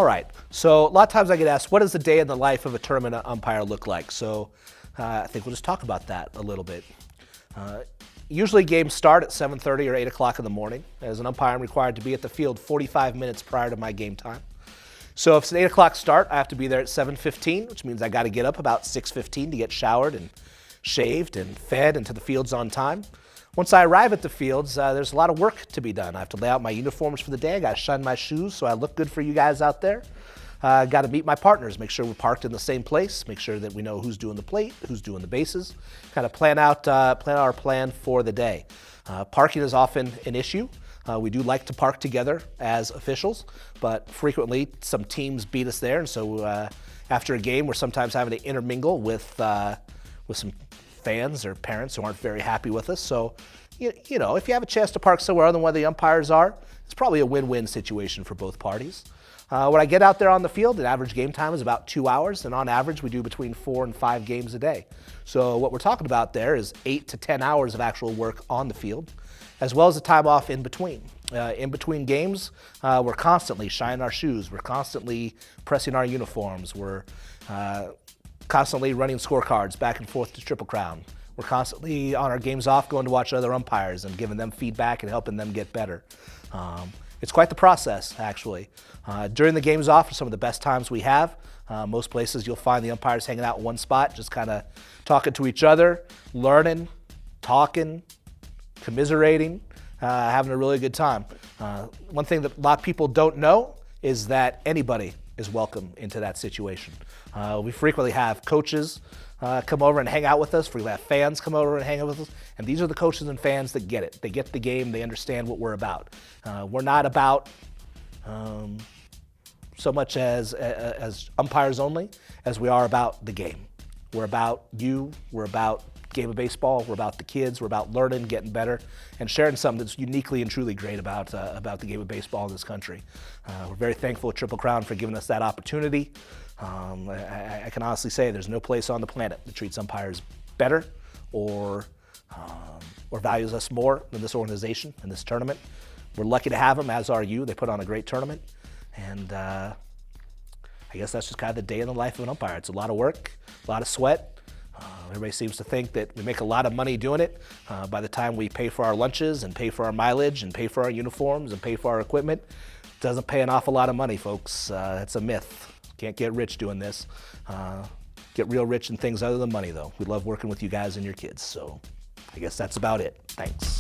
All right, so a lot of times I get asked, what does the day in the life of a tournament umpire look like? So I think we'll just talk about that a little bit. Usually games start at 7:30 or 8 o'clock in the morning. As an umpire, I'm required to be at the field 45 minutes prior to my game time. So if it's an 8 o'clock start, I have to be there at 7:15, which means I got to get up about 6:15 to get showered and shaved and fed and to the fields on time. Once I arrive at the fields, there's a lot of work to be done. I have to lay out my uniforms for the day. I got to shine my shoes so I look good for you guys out there. Got to meet my partners, make sure we're parked in the same place, make sure that we know who's doing the plate, who's doing the bases, kind of plan out our plan for the day. Parking is often an issue. We do like to park together as officials, but frequently some teams beat us there, and so after a game, we're sometimes having to intermingle with some fans or parents who aren't very happy with us. So, you know, if you have a chance to park somewhere other than where the umpires are, it's probably a win-win situation for both parties. When I get out there on the field, the average game time is about 2 hours, and on average, we do between 4 and 5 games a day. So what we're talking about there is 8 to 10 hours of actual work on the field, as well as the time off in between. In between games, we're constantly shining our shoes. We're constantly pressing our uniforms. We're constantly running scorecards back and forth to Triple Crown. We're constantly on our games off going to watch other umpires and giving them feedback and helping them get better. It's quite the process, actually. During the games off are some of the best times we have. Most places you'll find the umpires hanging out in one spot, just kind of talking to each other, learning, talking, commiserating, having a really good time. One thing that a lot of people don't know is that anybody is welcome into that situation. We frequently have coaches come over and hang out with us. We have fans come over and hang out with us. And these are the coaches and fans that get it. They get the game. They understand what we're about. We're not about so much as umpires only as we are about the game. We're about you. We're about game of baseball. We're about the kids. We're about learning, getting better, and sharing something that's uniquely and truly great about the game of baseball in this country. We're very thankful at Triple Crown for giving us that opportunity. I can honestly say there's no place on the planet that treats umpires better or values us more than this organization and this tournament. We're lucky to have them, as are you. They put on a great tournament. And I guess that's just kind of the day in the life of an umpire. It's a lot of work, a lot of sweat. Everybody seems to think that we make a lot of money doing it. By the time we pay for our lunches and pay for our mileage and pay for our uniforms and pay for our equipment, it doesn't pay an awful lot of money, folks. It's a myth. Can't get rich doing this. Get real rich in things other than money, though. We love working with you guys and your kids. So I guess that's about it. Thanks.